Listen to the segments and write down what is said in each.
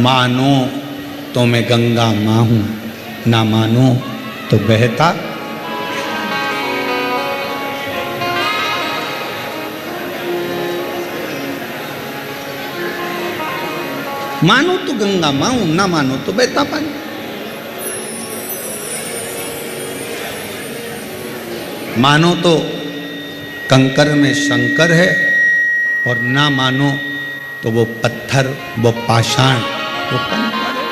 मानो तो मैं गंगा माँ हूं, ना मानो तो बहता। मानो तो गंगा माँ हूं, ना मानो तो बहता पानी। मानो तो कंकर में शंकर है, और ना मानो तो वो पत्थर, वो पाषाण, वो कंकर है।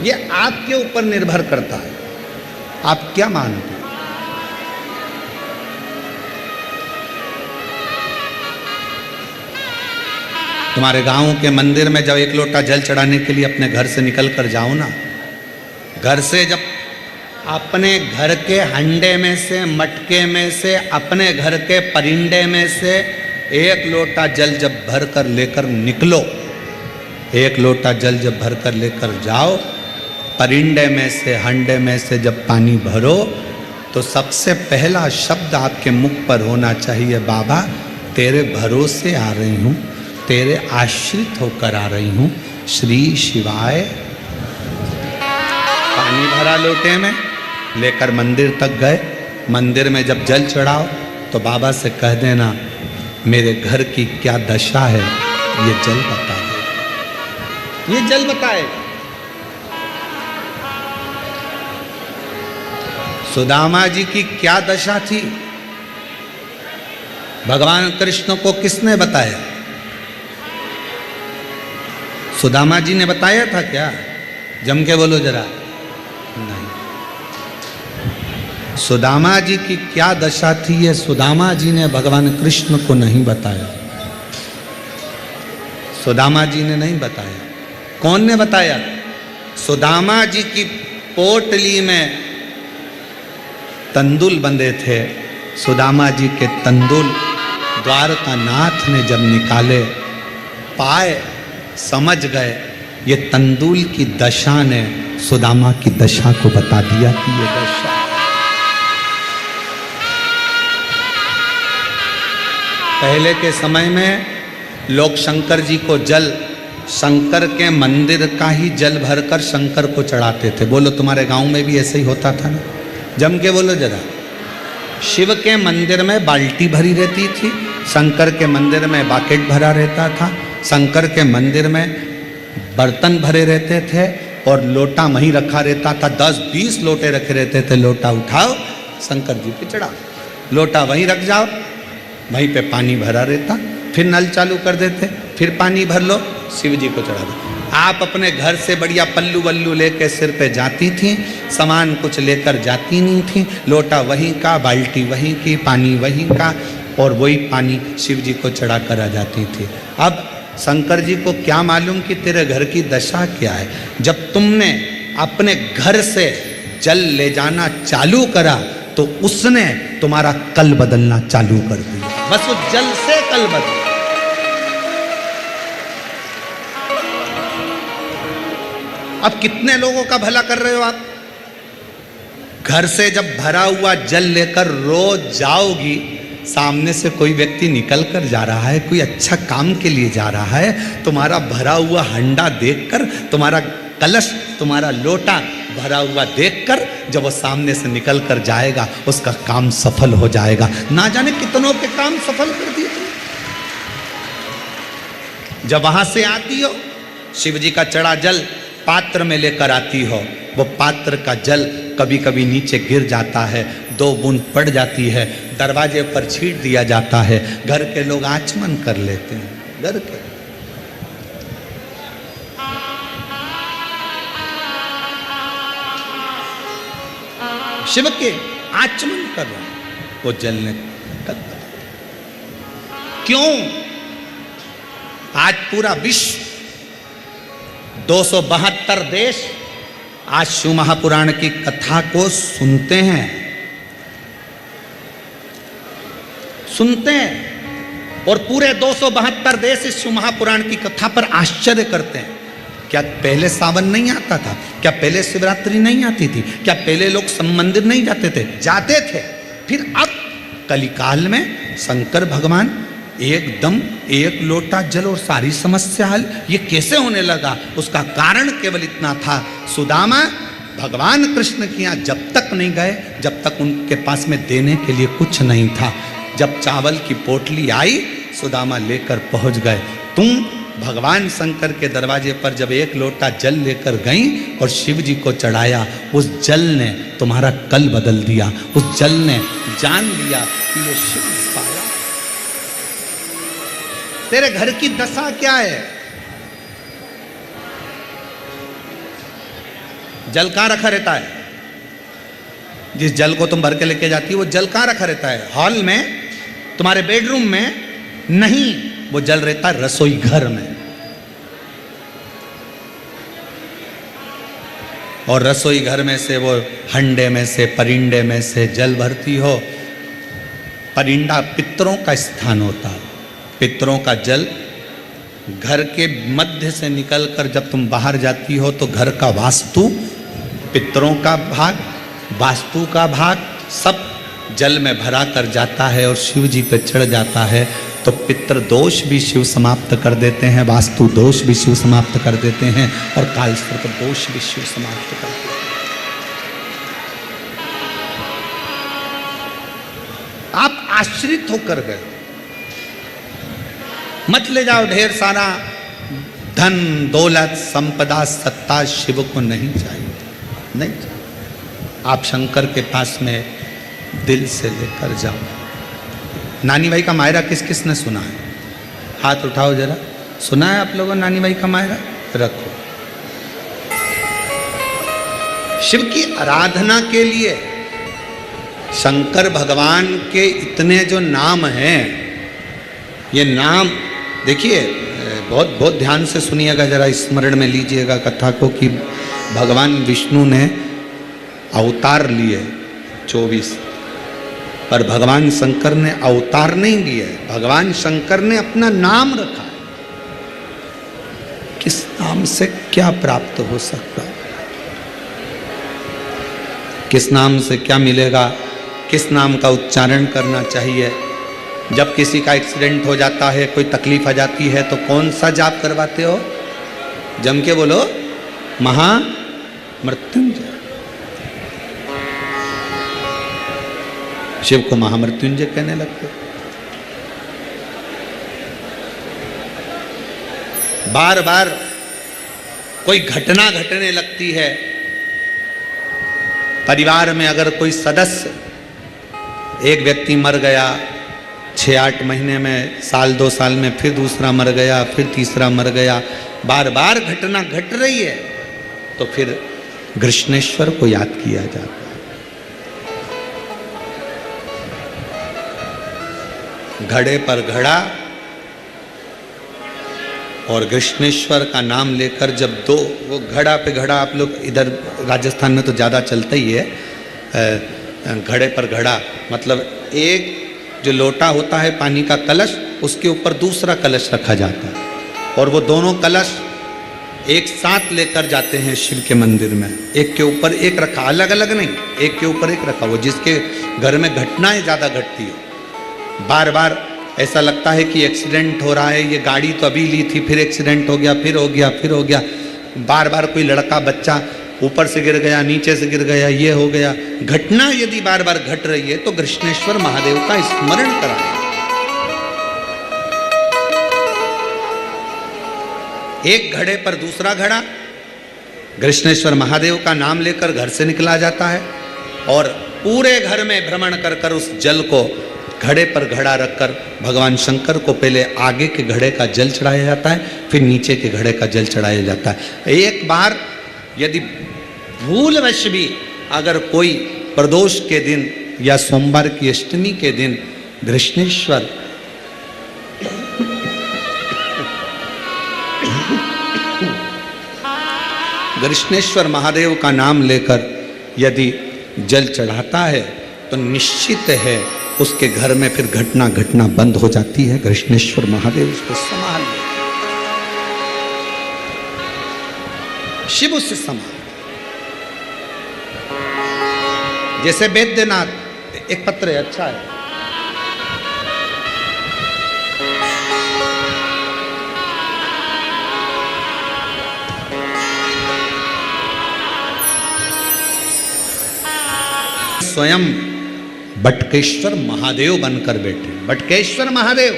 ये आपके ऊपर निर्भर करता है, आप क्या मानते हैं। तुम्हारे गांव के मंदिर में जब एक लोटा जल चढ़ाने के लिए अपने घर से निकल कर जाओ ना, घर से जब अपने घर के हंडे में से, मटके में से, अपने घर के परिंडे में से एक लोटा जल जब भर कर लेकर निकलो, एक लोटा जल जब भर कर लेकर जाओ, परिंडे में से, हंडे में से जब पानी भरो, तो सबसे पहला शब्द आपके मुख पर होना चाहिए, बाबा तेरे भरोसे आ रही हूँ, तेरे आश्रित होकर आ रही हूँ, श्री शिवाय। पानी भरा लोटे में, लेकर मंदिर तक गए, मंदिर में जब जल चढ़ाओ तो बाबा से कह देना, मेरे घर की क्या दशा है ये जल बता दे, ये जल बताए। सुदामा जी की क्या दशा थी, भगवान कृष्ण को किसने बताया? सुदामा जी ने बताया था क्या? जम के बोलो जरा। नहीं। सुदामा जी की क्या दशा थी, ये सुदामा जी ने भगवान कृष्ण को नहीं बताया। सुदामा जी ने नहीं बताया। कौन ने बताया? सुदामा जी की पोटली में तंदुल बंधे थे, सुदामा जी के तंदुल द्वारकानाथ ने जब निकाले, पाए, समझ गए, ये तंदुल की दशा ने सुदामा की दशा को बता दिया कि ये दशा। पहले के समय में लोग शंकर जी को जल, शंकर के मंदिर का ही जल भरकर शंकर को चढ़ाते थे। बोलो तुम्हारे गांव में भी ऐसे ही होता था ना? जम के बोलो जरा। शिव के मंदिर में बाल्टी भरी रहती थी, शंकर के मंदिर में बाकेट भरा रहता था, शंकर के मंदिर में बर्तन भरे रहते थे और लोटा वहीं रखा रहता था, 10-20 लोटे रखे रहते थे। लोटा उठाओ, शंकर जी पे चढ़ाओ, लोटा वहीं रख जाओ, वहीं पे पानी भरा रहता, फिर नल चालू कर देते, फिर पानी भर लो, शिव जी को चढ़ा दो। आप अपने घर से बढ़िया पल्लू वल्लू लेके सिर पे जाती थी, सामान कुछ लेकर जाती नहीं थी, लोटा वहीं का, बाल्टी वहीं की, पानी वहीं का, और वही पानी शिव जी को चढ़ा कर आ जाती थी। अब शंकर जी को क्या मालूम कि तेरे घर की दशा क्या है। जब तुमने अपने घर से जल ले जाना चालू करा तो उसने तुम्हारा कल बदलना चालू कर दिया। बस वो जल से कल बदल। अब कितने लोगों का भला कर रहे हो आप? घर से जब भरा हुआ जल लेकर रोज जाओगी, सामने से कोई व्यक्ति निकल कर जा रहा है, कोई अच्छा काम के लिए जा रहा है, तुम्हारा भरा हुआ हंडा देखकर, तुम्हारा कलश, तुम्हारा लोटा भरा हुआ देखकर जब वो सामने से निकल कर जाएगा, उसका काम सफल हो जाएगा। ना जाने कितनों के काम सफल कर दिए। जब वहां से आती हो, शिव जी का चढ़ा जल पात्र में लेकर आती हो, वो पात्र का जल कभी कभी नीचे गिर जाता है, 2 बूंद पड़ जाती है, दरवाजे पर छींट दिया जाता है, घर के लोग आचमन कर लेते हैं। घर के शिव के आचमन कर रहा है, वो जल ने क्यों? आज पूरा विश्व, 272 देश आज शिव महापुराण की कथा को सुनते हैं, और पूरे 272 देश इस शिव महापुराण की कथा पर आश्चर्य करते हैं। क्या पहले सावन नहीं आता था? क्या पहले शिवरात्रि नहीं आती थी? क्या पहले लोग मंदिर नहीं जाते थे? जाते थे। फिर अब कलिकाल में शंकर भगवान एकदम एक लोटा जल और सारी समस्या हल। ये कैसे होने लगा? उसका कारण केवल इतना था, सुदामा भगवान कृष्ण के यहाँ जब तक नहीं गए जब तक उनके पास में देने के लिए कुछ नहीं था। जब चावल की पोटली आई, सुदामा लेकर पहुंच गए। तुम भगवान शंकर के दरवाजे पर जब एक लोटा जल लेकर गई और शिव जी को चढ़ाया, उस जल ने तुम्हारा कल बदल दिया। उस जल ने जान लिया कि ये शिव पाया। तेरे घर की दशा क्या है? जल कहां रखा रहता है? जिस जल को तुम भर के लेके जाती है वो जल कहां रखा रहता है? हॉल में, तुम्हारे बेडरूम में नहीं, वो जल रहता है रसोई घर में। और रसोई घर में से वो हंडे में से, परिंडे में से जल भरती हो। परिंडा पितरों का स्थान होता है। पितरों का जल घर के मध्य से निकलकर जब तुम बाहर जाती हो तो घर का वास्तु, पितरों का भाग, वास्तु का भाग सब जल में भरा कर जाता है और शिव जी पे चढ़ जाता है। तो पितृ दोष भी शिव समाप्त कर देते हैं, वास्तु दोष भी शिव समाप्त कर देते हैं और कालसर्प दोष भी शिव समाप्त कर देते हैं। आप आश्रित होकर गए, मत ले जाओ ढेर सारा धन दौलत संपदा सत्ता, शिव को नहीं चाहिए, नहीं चाहिए। आप शंकर के पास में दिल से लेकर जाओ। नानी भाई का मायरा किस किस ने सुना है? हाथ उठाओ जरा। सुना है आप लोगों नानी भाई का मायरा? रखो। शिव की आराधना के लिए शंकर भगवान के इतने जो नाम हैं, ये नाम देखिए, बहुत बहुत ध्यान से सुनिएगा, जरा स्मरण में लीजिएगा कथा को कि भगवान विष्णु ने अवतार लिए 24, पर भगवान शंकर ने अवतार नहीं लिए। भगवान शंकर ने अपना नाम रखा। किस नाम से क्या प्राप्त हो सकता है? किस नाम से क्या मिलेगा? किस नाम का उच्चारण करना चाहिए? जब किसी का एक्सीडेंट हो जाता है, कोई तकलीफ आ जाती है, तो कौन सा जाप करवाते हो? जम के बोलो, महामृत्युंजय। शिव को महामृत्युंजय कहने लगते। बार बार कोई घटना घटने लगती है परिवार में, अगर कोई सदस्य, एक व्यक्ति मर गया 6-8 महीने में, साल 2 साल में फिर दूसरा मर गया, फिर तीसरा मर गया, बार बार घटना घट रही है, तो फिर कृष्णेश्वर को याद किया जाता है। घड़े पर घड़ा और कृष्णेश्वर का नाम लेकर जब दो, वो घड़ा पे घड़ा, आप लोग इधर राजस्थान में तो ज़्यादा चलता ही है, घड़े पर घड़ा मतलब एक जो लोटा होता है पानी का कलश, उसके ऊपर दूसरा कलश रखा जाता है और वो दोनों कलश एक साथ लेकर जाते हैं शिव के मंदिर में। एक के ऊपर एक रखा, अलग अलग नहीं, एक के ऊपर एक रखा। वो जिसके घर में घटनाएं ज़्यादा घटती हो, बार बार ऐसा लगता है कि एक्सीडेंट हो रहा है, ये गाड़ी तो अभी ली थी, फिर एक्सीडेंट हो गया, फिर हो गया, फिर हो गया, बार बार कोई लड़का बच्चा ऊपर से गिर गया, नीचे से गिर गया, ये हो गया। घटना यदि बार बार घट रही है तो कृष्णेश्वर महादेव का स्मरण कराएं। एक घड़े पर दूसरा घड़ा, कृष्णेश्वर महादेव का नाम लेकर घर से निकला जाता है और पूरे घर में भ्रमण कर कर उस जल को घड़े पर घड़ा रखकर भगवान शंकर को पहले आगे के घड़े का जल चढ़ाया जाता है, फिर नीचे के घड़े का जल चढ़ाया जाता है। एक बार यदि भूलवश भी अगर कोई प्रदोष के दिन या सोमवार की अष्टमी के दिन कृष्णेश्वर महादेव का नाम लेकर यदि जल चढ़ाता है तो निश्चित है उसके घर में फिर घटना घटना बंद हो जाती है। कृष्णेश्वर महादेव उसको संभाल ले, शिव उससे संभाल। जैसे वैद्यनाथ, एक पत्र है, अच्छा है, स्वयं बटकेश्वर महादेव बनकर बैठे। बटकेश्वर महादेव,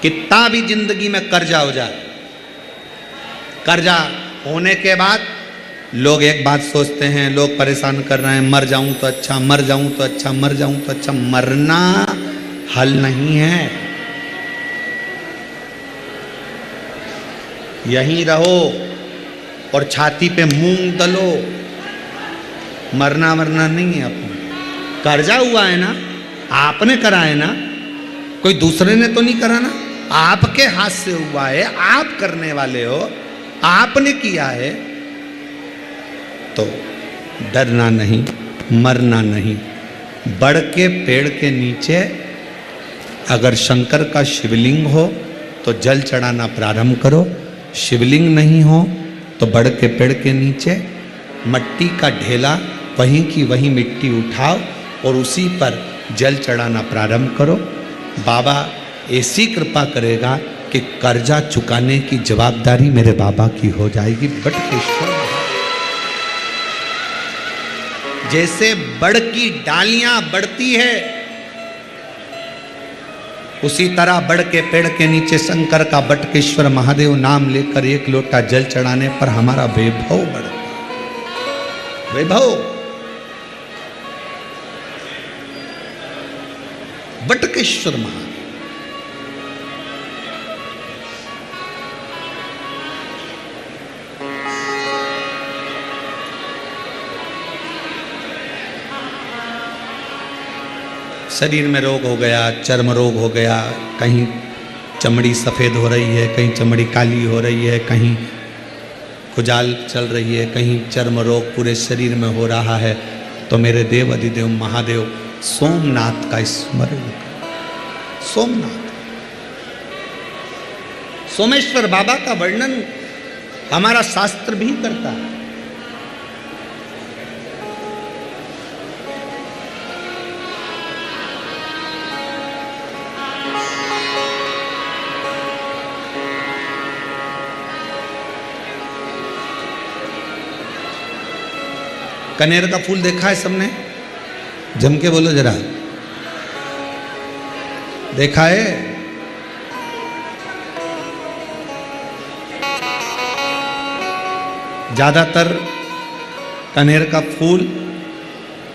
कितना भी जिंदगी में कर्जा हो जाए, कर्जा होने के बाद लोग एक बात सोचते हैं, लोग परेशान कर रहे हैं, मर जाऊं तो अच्छा, मर जाऊं तो अच्छा, मर जाऊं तो अच्छा। मरना हल नहीं है, यहीं रहो और छाती पे मूंग दलो। मरना मरना नहीं है। अपन कर्जा हुआ है ना, आपने करा है ना, कोई दूसरे ने तो नहीं करा ना, आपके हाथ से हुआ है, आप करने वाले हो, आपने किया है, तो डरना नहीं, मरना नहीं। बड़ के पेड़ के नीचे अगर शंकर का शिवलिंग हो तो जल चढ़ाना प्रारंभ करो। शिवलिंग नहीं हो तो बड़ के पेड़ के नीचे मट्टी का ढेला, वहीं की वहीं मिट्टी उठाओ और उसी पर जल चढ़ाना प्रारंभ करो। बाबा ऐसी कृपा करेगा कि कर्जा चुकाने की जवाबदारी मेरे बाबा की हो जाएगी। बटकेश्वर, जैसे बड़ की डालियां बढ़ती है, उसी तरह बड़ के पेड़ के नीचे शंकर का बटकेश्वर महादेव नाम लेकर एक लोटा जल चढ़ाने पर हमारा वैभव बढ़ता, वैभव। बटकेश्वर महादेव, शरीर में रोग हो गया, चर्म रोग हो गया, कहीं चमड़ी सफ़ेद हो रही है, कहीं चमड़ी काली हो रही है, कहीं खुजाल चल रही है, कहीं चर्म रोग पूरे शरीर में हो रहा है, तो मेरे देव अधिदेव महादेव सोमनाथ का स्मरण करो। सोमनाथ, सोमेश्वर बाबा का वर्णन हमारा शास्त्र भी करता है। कनेर का फूल देखा है सबने? जम के बोलो जरा, देखा है? ज्यादातर कनेर का फूल,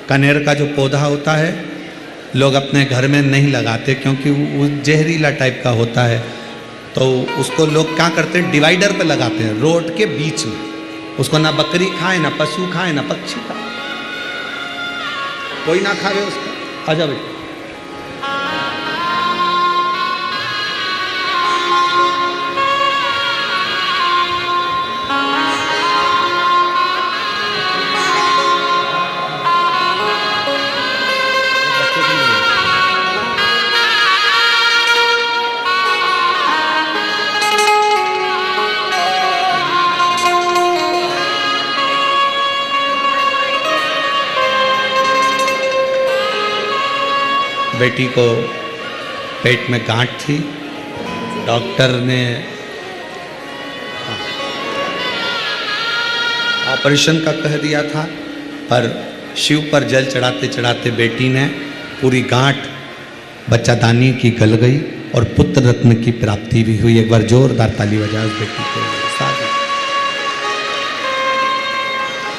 कनेर का जो पौधा होता है, लोग अपने घर में नहीं लगाते क्योंकि वो जहरीला टाइप का होता है। तो उसको लोग क्या करते हैं, डिवाइडर पे लगाते हैं, रोड के बीच में। उसको ना बकरी खाए, ना पशु खाए, ना पक्षी खाए, कोई ना खावे उसको। आजा भाई, बेटी को पेट में गांठ थी, डॉक्टर ने ऑपरेशन का कह दिया था, पर शिव पर जल चढ़ाते चढ़ाते बेटी ने पूरी गांठ बच्चादानी की गल गई और पुत्र रत्न की प्राप्ति भी हुई। एक बार जोरदार ताली बजाओ उस बेटी को।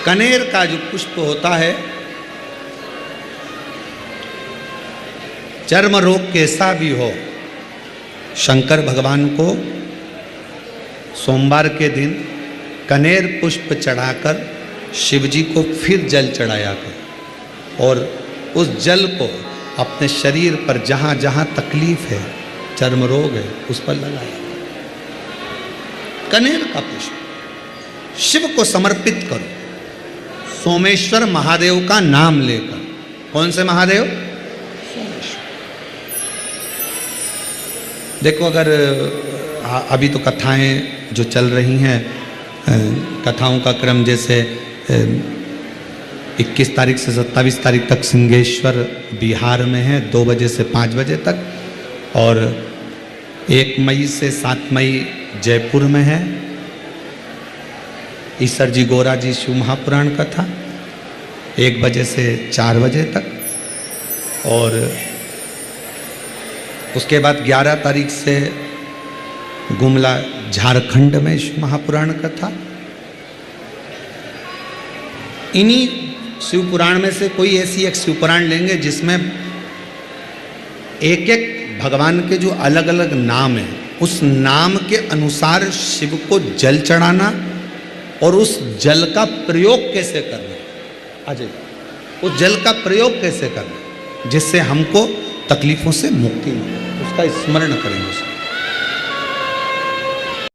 कनेर का जो पुष्प होता है, चर्म रोग कैसा भी हो, शंकर भगवान को सोमवार के दिन कनेर पुष्प चढ़ाकर शिव जी को फिर जल चढ़ाया कर और उस जल को अपने शरीर पर जहाँ जहाँ तकलीफ है, चर्म रोग है, उस पर लगाया। कनेर का पुष्प शिव को समर्पित करो, सोमेश्वर महादेव का नाम लेकर। कौन से महादेव? देखो, अगर अभी तो कथाएं जो चल रही हैं, कथाओं का क्रम जैसे 21 तारीख से 27 तारीख तक सिंहेश्वर बिहार में है, 2 बजे से 5 बजे तक, और 1 मई से 7 मई जयपुर में है ईसर जी गोरा जी शिव महापुराण कथा, 1 बजे से 4 बजे तक, और उसके बाद 11 तारीख से गुमला झारखंड में शिव महापुराण कथा। इन्हीं शिव पुराण में से कोई ऐसी एक शिव पुराण लेंगे जिसमें एक एक भगवान के जो अलग अलग नाम हैं, उस नाम के अनुसार शिव को जल चढ़ाना और उस जल का प्रयोग कैसे करना, अजय उस जल का प्रयोग कैसे करना जिससे हमको तकलीफों से मुक्ति मिले, उसका स्मरण करेंगे।